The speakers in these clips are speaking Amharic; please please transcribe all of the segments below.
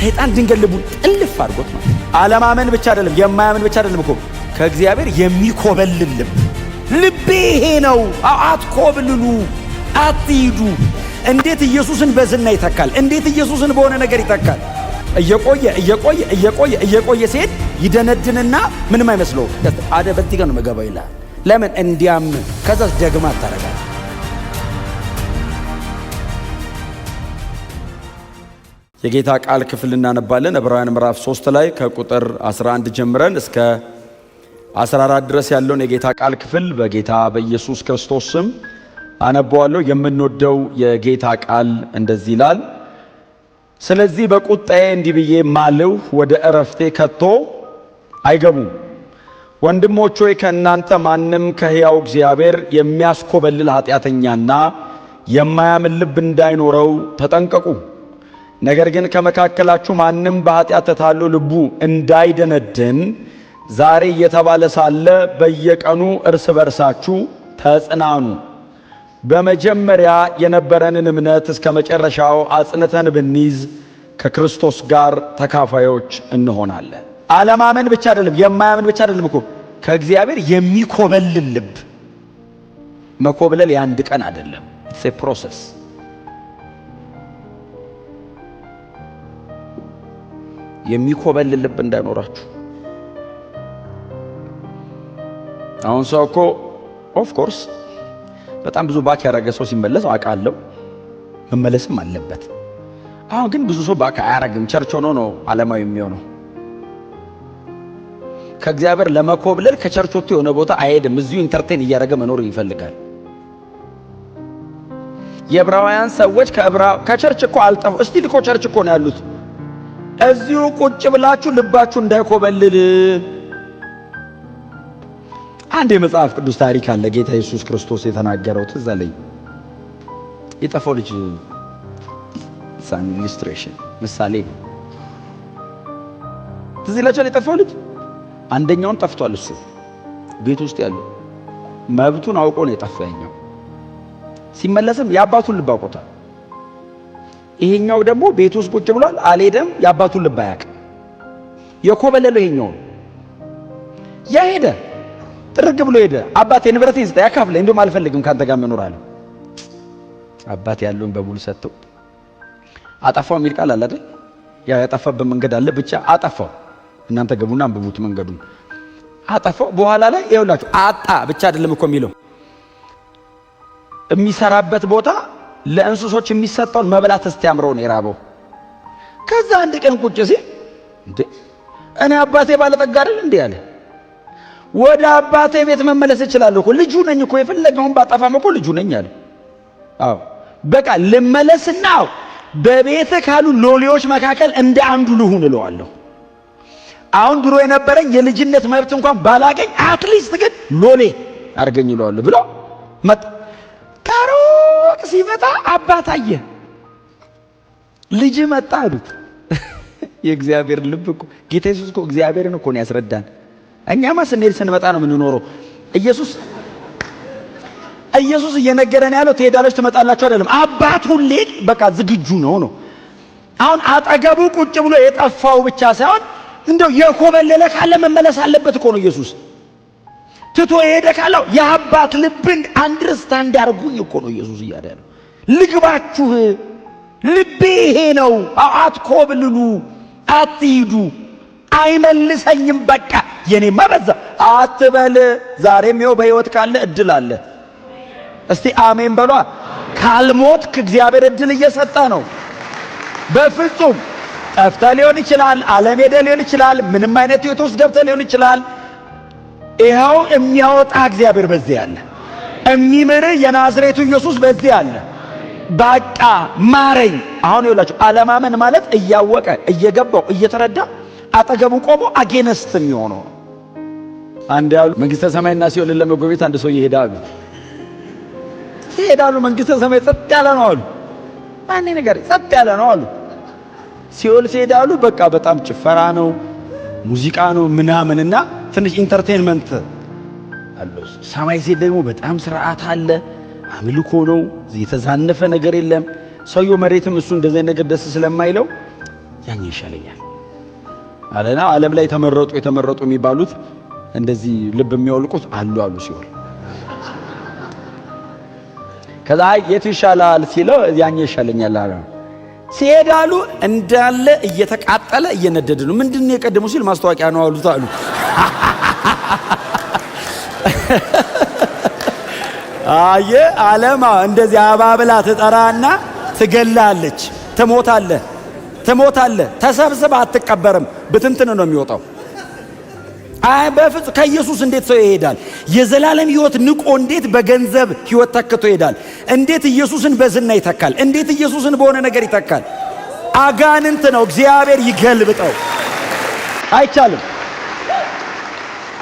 ሰይጣን ድንገት ልቡን ጥልፍ አድርጎት ማለት አለማመን ብቻ አይደለም፣ የማያምን ብቻ አይደለም እኮ ከእግዚአብሔር የሚኮበልል ልቤ ይሄ ነው። አትኮብልሉ፣ አትሂዱ። እንዴት ኢየሱስን በዝና ይተካል? እንዴት ኢየሱስን በሆነ ነገር ይተካል? እየቆየ ሲሄድ ይደነድንና ምንም አይመስለው አደ በዚህ ጋር ነው መገባው ይላል። ለምን እንዲያም ከዛስ ደግማ ታረጋል። የጌታ ቃል ክፍል እናነባለን። ዕብራውያን ምዕራፍ 3 ላይ ከቁጥር 11 ጀምረን እስከ 14 ድረስ ያለውን የጌታ ቃል ክፍል በጌታ በኢየሱስ ክርስቶስ ስም አነባዋለሁ። የምንወደው የጌታ ቃል እንደዚህ ይላል። ስለዚህ በቁጣዬ እንዲህ ብዬ ማልሁ፣ ወደ ዕረፍቴ ከቶ አይገቡም። ወንድሞች ሆይ ከእናንተ ማንም ከሕያው እግዚአብሔር የሚያስኮበልል ኃጢአተኛና የማያምን ልብ እንዳይኖረው ተጠንቀቁ። ነገር ግን ከመካከላችሁ ማንም በኃጢአት ተታሎ ልቡ እንዳይደነድን ዛሬ እየተባለ ሳለ በየቀኑ እርስ በርሳችሁ ተጽናኑ። በመጀመሪያ የነበረንን እምነት እስከ መጨረሻው አጽንተን ብንይዝ ከክርስቶስ ጋር ተካፋዮች እንሆናለን። አለማመን ብቻ አይደለም፣ የማያምን ብቻ አይደለም እኮ ከእግዚአብሔር የሚኮበልል ልብ። መኮብለል የአንድ ቀን አይደለም፣ ኢትስ ኤ ፕሮሰስ። የሚኮበልል ልብ እንዳይኖራችሁ። አሁን ሰው እኮ ኦፍ ኮርስ በጣም ብዙ ባክ ያደረገ ሰው ሲመለስ አውቃለሁ፣ መመለስም አለበት። አሁን ግን ብዙ ሰው ባክ አያረግም፣ ቸርች ሆኖ ነው ዓለማዊ የሚሆነው። ከእግዚአብሔር ለመኮብለል ከቸርች ወጥቶ የሆነ ቦታ አይሄድም፣ እዚሁ ኢንተርቴን እያደረገ መኖር ይፈልጋል። የዕብራውያን ሰዎች ከቸርች እኮ አልጠፉ፣ እስቲ ልኮ ቸርች እኮ ነው ያሉት። እዚሁ ቁጭ ብላችሁ ልባችሁ እንዳይኮበልል። አንድ የመጽሐፍ ቅዱስ ታሪክ አለ፣ ጌታ ኢየሱስ ክርስቶስ የተናገረው ትዝ አለኝ። የጠፋው ልጅ ሳን ኢሉስትሬሽን ምሳሌ ትዝ ይላችኋል። የጠፋው ልጅ አንደኛውን ጠፍቷል። እሱ ቤት ውስጥ ያለው መብቱን አውቆ ነው የጠፋው። ሲመለስም የአባቱን ልብ አውቆታል። ይሄኛው ደግሞ ቤት ውስጥ ቁጭ ብሏል፣ አልሄደም፣ የአባቱን ልብ አያውቅም። የኮበለለው ይሄኛው ያ ሄደ፣ ጥርግ ብሎ ሄደ። አባቴ ንብረቴን ስጠኝ ያካፍለኝ፣ እንደውም አልፈልግም ካንተ ጋር መኖር አለ። አባቴ ያለውን በሙሉ ሰጥተው አጠፋው የሚል ቃል አለ አይደል? ያ ያጠፋበት መንገድ አለ፣ ብቻ አጠፋው። እናንተ ገቡና አንብቡት መንገዱን። አጠፋው በኋላ ላይ ይኸውላችሁ፣ አጣ ብቻ አይደለም እኮ የሚለው የሚሰራበት ቦታ ለእንስሶች የሚሰጠውን መብላት እስቲያምረው ነው የራበው። ከዛ አንድ ቀን ቁጭ ሲል እንዴ እኔ አባቴ ባለጠጋ አይደል እንዴ አለ። ወደ አባቴ ቤት መመለስ እችላለሁ እኮ ልጁ ነኝ እኮ፣ የፈለገውን ባጠፋም እኮ ልጁ ነኝ አለ። አዎ በቃ ልመለስና በቤት ካሉ ሎሌዎች መካከል እንደ አንዱ ልሁን እለዋለሁ። አሁን ድሮ የነበረኝ የልጅነት መብት እንኳን ባላገኝ አትሊስት ግን ሎሌ አድርገኝ እለዋለሁ ብሎ መጣ። ከሩቅ ሲመጣ አባት አየ፣ ልጅ መጣ አሉት። የእግዚአብሔር ልብ እኮ ጌታ ኢየሱስ እኮ እግዚአብሔርን እኮ ነው ያስረዳን። እኛማ ስንሄድ ስንመጣ ነው የምንኖረው። ኢየሱስ እየነገረን ያለው ትሄዳላችሁ ትመጣላችሁ አይደለም። አባት ሁሌ በቃ ዝግጁ ነው። አሁን አጠገቡ ቁጭ ብሎ የጠፋው ብቻ ሳይሆን እንደው የኮበለለ ካለ መመለስ አለበት እኮ ነው ኢየሱስ። ትቶ የሄደ ካለው የአባት ልብን አንደርስታንድ አድርጉኝ እኮ ነው ኢየሱስ እያለ ያለው። ልግባችሁ፣ ልቤ ይሄ ነው፣ አትኮብልሉ፣ አትሂዱ፣ አይመልሰኝም በቃ የኔማ በዛ አትበል። ዛሬም ይኸው በሕይወት ካለ እድል አለ። እስቲ አሜን በሏ። ካልሞትክ እግዚአብሔር እድል እየሰጠ ነው። በፍጹም ጠፍተህ ሊሆን ይችላል፣ ዓለም ሄደህ ሊሆን ይችላል፣ ምንም አይነት ሕይወት ውስጥ ገብተህ ሊሆን ይችላል። ይኸው የሚያወጣ እግዚአብሔር በዚህ አለ። የሚምርህ የናዝሬቱ ኢየሱስ በዚህ አለ። በቃ ማረኝ። አሁን ይኸውላችሁ አለማመን ማለት እያወቀ እየገባው እየተረዳ አጠገቡ ቆሞ አጌነስት የሚሆነው። አንድ ያሉ መንግስተ ሰማይና ሲኦልን ለመጎብኘት አንድ ሰው ይሄዳሉ። መንግስተ ሰማይ ጸጥ ያለ ነው አሉ። ማን ነገር ጸጥ ያለ ነው አሉ። ሲኦል ሲሄዳሉ በቃ በጣም ጭፈራ ነው፣ ሙዚቃ ነው ምናምንና ትንሽ ኢንተርቴይንመንት አለ። ሰማይ ሲሄድ ደግሞ በጣም ስርዓት አለ፣ አምልኮ ነው፣ የተዛነፈ ነገር የለም። ሰውየው መሬትም እሱ እንደዚህ ነገር ደስ ስለማይለው ያኛው ይሻለኛል አለና ዓለም ላይ የተመረጡ የሚባሉት እንደዚህ ልብ የሚያወልቁት አሉ ሲሆን ከዛ የቱ ይሻላል ሲለው ያኛው ይሻለኛል አለ። ሲሄዳሉ እንዳለ እየተቃጠለ እየነደደ ነው። ምንድነው የቀደሙ ሲል ማስታወቂያ ነው አሉት አሉ። አየ ዓለማ እንደዚህ አባብላ ትጠራና ትገላለች። ትሞታለህ ተሰብስበ አትቀበርም። ብትንትን ነው የሚወጣው። አይ በፍጹም ከኢየሱስ እንዴት ሰው ይሄዳል? የዘላለም ሕይወት ንቆ እንዴት በገንዘብ ሕይወት ተክቶ ይሄዳል? እንዴት ኢየሱስን በዝና ይተካል? እንዴት ኢየሱስን በሆነ ነገር ይተካል? አጋንንት ነው። እግዚአብሔር ይገልብጠው። አይቻልም።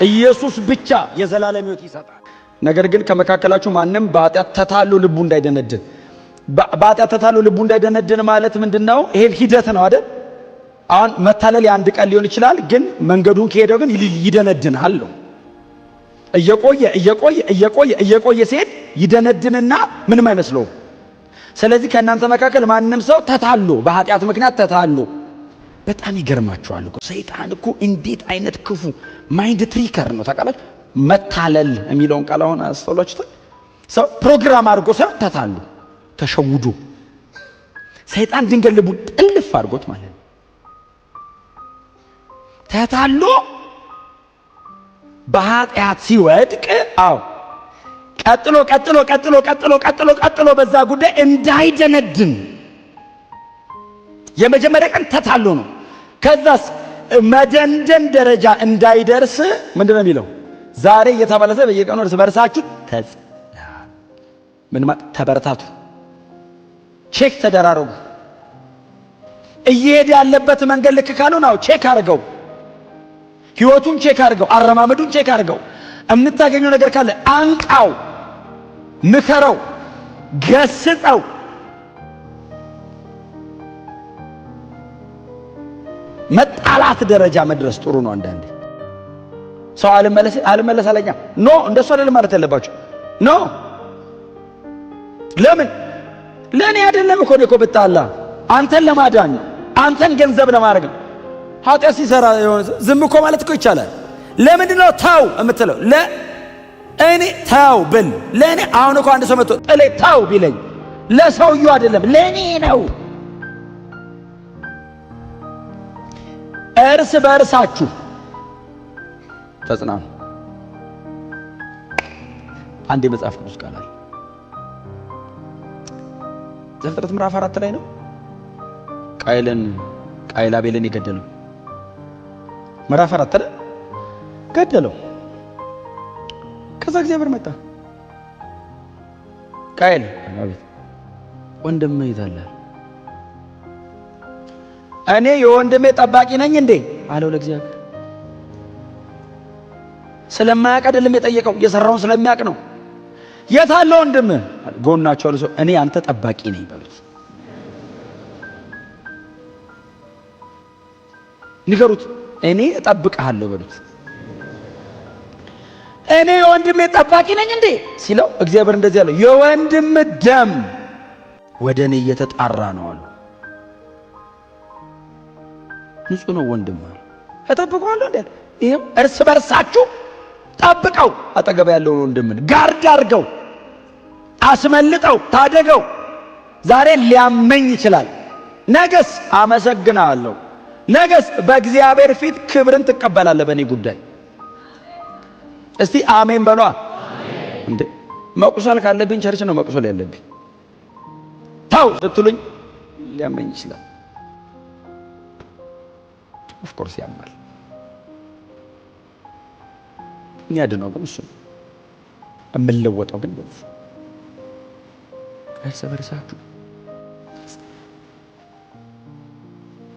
ኢየሱስ ብቻ የዘላለም ሕይወት ይሰጣል። ነገር ግን ከመካከላችሁ ማንም በኃጢአት ተታሎ ልቡ እንዳይደነድን። በኃጢአት ተታሎ ልቡ እንዳይደነድን ማለት ምንድነው? ይሄ ሂደት ነው አይደል? አሁን መታለል የአንድ ቀን ሊሆን ይችላል፣ ግን መንገዱን ከሄደው ግን ይደነድናል ነው። እየቆየ ሲሄድ ይደነድንና ምንም አይመስለውም። ስለዚህ ከእናንተ መካከል ማንም ሰው ተታሎ በኃጢአት ምክንያት ተታሎ፣ በጣም ይገርማችኋል እኮ ሰይጣን እኮ እንዴት አይነት ክፉ ማይንድ ትሪከር ነው ታውቃላችሁ። መታለል የሚለውን ቃል አሁን አስተውላችሁታል? ሰው ፕሮግራም አድርጎ ሰው ተታሎ ተሸውዶ ሰይጣን ድንገት ልቡን ጥልፍ አድርጎት ማለት ነው። ተታሎ በኃጢአት ሲወድቅ ቀጥሎ በዛ ጉዳይ እንዳይደነድን የመጀመሪያ ቀን ተታሎ ነው። ከዛስ መደንደን ደረጃ እንዳይደርስ ምንድነው የሚለው? ዛሬ እየተባለሰ በየቀኑ እርስ በርሳችሁ ተበረታቱ፣ ቼክ ተደራረጉ። እየሄደ ያለበት መንገድ ልክ ካልሆነ ቼክ አድርገው፣ ህይወቱን ቼክ አድርገው፣ አረማመዱን ቼክ አድርገው። የምታገኘው ነገር ካለ አንቃው፣ ምከረው፣ ገስጸው። መጣላት ደረጃ መድረስ ጥሩ ነው። አንዳንዴ ሰው አልመለስ አለኛ ኖ እንደሱ አይደለም ማለት ያለባችሁ ኖ። ለምን ለኔ አይደለም እኮ ብታላ አንተን ለማዳን ነው፣ አንተን ገንዘብ ለማድረግ ነው። ኃጢአት ሲሰራ ዝም እኮ ማለት እኮ ይቻላል። ለምንድን ነው ታው የምትለው? ለእኔ ታው ብል ለእኔ አሁን እኮ አንድ ሰው መጥቶ ጥሌ ታው ቢለኝ ለሰውየው አይደለም ለእኔ ነው። እርስ በእርሳችሁ ተጽናኑ። አንድ የመጽሐፍ ቅዱስ ቃል አለ ዘፍጥረት ምዕራፍ 4 ላይ ነው። ቃየል አቤልን የገደለው ምዕራፍ 4 ላይ ገደለው። ከዛ እግዚአብሔር መጣ። ቃየል አቤት ወንድምህ ይዛል። እኔ የወንድሜ ጠባቂ ነኝ እንዴ አለው ለእግዚአብሔር። ስለማያውቅ አይደለም የጠየቀው፣ የሰራውን ስለሚያውቅ ነው። የት አለ ወንድምህ? ጎናቸው አለ ሰው። እኔ አንተ ጠባቂ ነኝ በሉት፣ ንገሩት። እኔ እጠብቅሃለሁ በሉት። እኔ የወንድሜ ጠባቂ ነኝ እንዴ ሲለው እግዚአብሔር እንደዚህ አለው፣ የወንድም ደም ወደ እኔ እየተጣራ ነው አለ። ንጹህ ነው ወንድም አለ። እጠብቀዋለሁ እንዴ? ይሄም እርስ በርሳችሁ ጠብቀው። አጠገብ ያለውን ወንድምን ጋርድ አድርገው፣ አስመልጠው፣ ታደገው። ዛሬ ሊያመኝ ይችላል፣ ነገስ አመሰግናለሁ፣ ነገስ በእግዚአብሔር ፊት ክብርን ትቀበላለህ በእኔ ጉዳይ። እስቲ አሜን በሏ። እንዴ መቁሰል ካለብኝ ቸርች ነው መቁሰል ያለብኝ። ታው ስትሉኝ ሊያመኝ ይችላል። ኦፍ ኮርስ ያማል። የሚያድነው ግን እሱ ነው። የምንለወጠው ግን በሱ እርስ በርሳችሁ።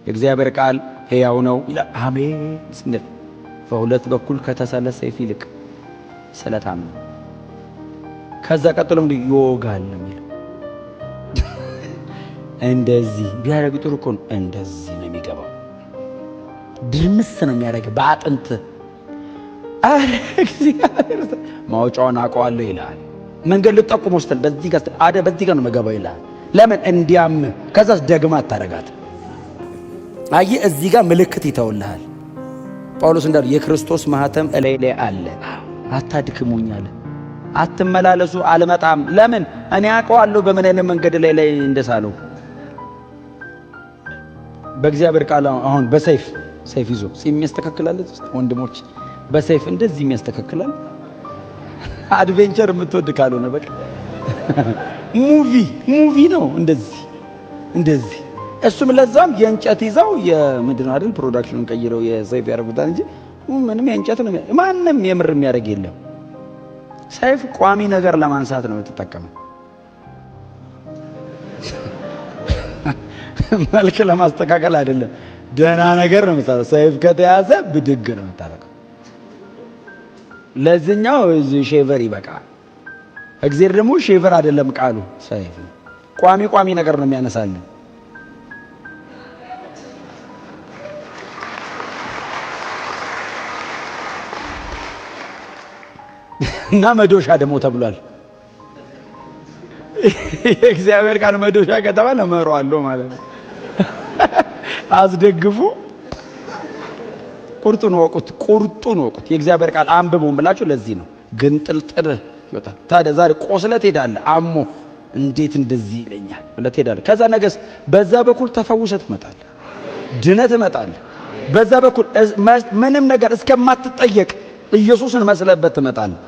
የእግዚአብሔር ቃል ሕያው ነው ይላል። አሜን ስንል በሁለት በኩል ከተሳለ ሰይፍ ይልቅ ስለታም ነው። ከዛ ቀጥሎ እንዲህ ይወጋል ነው የሚለው። እንደዚህ ቢያደርግ ጥሩ እኮ ነው። እንደዚህ ነው የሚገባው፣ ድርምስ ነው የሚያደርግ በአጥንት። አረ እግዚአብሔር ማውጫውን አውቀዋለሁ ይላል። መንገድ ልጠቁም ወስተል በዚህ ጋር ነው መገባው ይላል። ለምን እንዲያም ከዛስ ደግማ አታረጋት። አየህ እዚህ ጋር ምልክት ይተውልሃል። ጳውሎስ እንዳለው የክርስቶስ ማህተም እላይ ላይ አለ። አታድክሙኝ አለ። አትመላለሱ፣ አልመጣም። ለምን? እኔ አውቀዋለሁ በምን አይነት መንገድ ላይ እንደሳለው። በእግዚአብሔር ቃል አሁን በሰይፍ ይዞ የሚያስተካክላል ወንድሞች፣ በሰይፍ እንደዚህ የሚያስተካክላል። አድቬንቸር የምትወድ ካልሆነ በቃ ሙቪ ነው እንደዚህ እሱም ለዛም የእንጨት ይዘው የምንድን ነው አይደል ፕሮዳክሽኑን ቀይረው የሰይፍ ያደርጉታል እንጂ ምንም የእንጨት ነው። ማንም የምር የሚያደርግ የለም። ሰይፍ ቋሚ ነገር ለማንሳት ነው የምትጠቀመው፣ መልክ ለማስተካከል አይደለም። ደህና ነገር ነው የምታደርገው። ሰይፍ ከተያዘ ብድግ ነው የምታደርገው። ለዚህኛው ሼቨር ይበቃል። እግዚአብሔር ደግሞ ሼቨር አይደለም ቃሉ ሰይፍ ነው። ቋሚ ነገር ነው የሚያነሳልን። እና መዶሻ ደግሞ ተብሏል። የእግዚአብሔር ቃል መዶሻ ከተባለ እመረዋለሁ ማለት ነው። አስደግፉ፣ ቁርጡን ወቁት። የእግዚአብሔር ቃል አንብቡ ብላችሁ ለዚህ ነው ግን ጥልጥል ይወጣል። ታዲያ ዛሬ ቆስለት ሄዳለህ፣ አሞ እንዴት እንደዚህ ይለኛል ብለህ ትሄዳለህ። ከዛ ነገስ በዛ በኩል ተፈውሰህ ትመጣለህ፣ ድነህ ትመጣለህ። በዛ በኩል ምንም ነገር እስከማትጠየቅ ኢየሱስን መስለበት ትመጣለህ።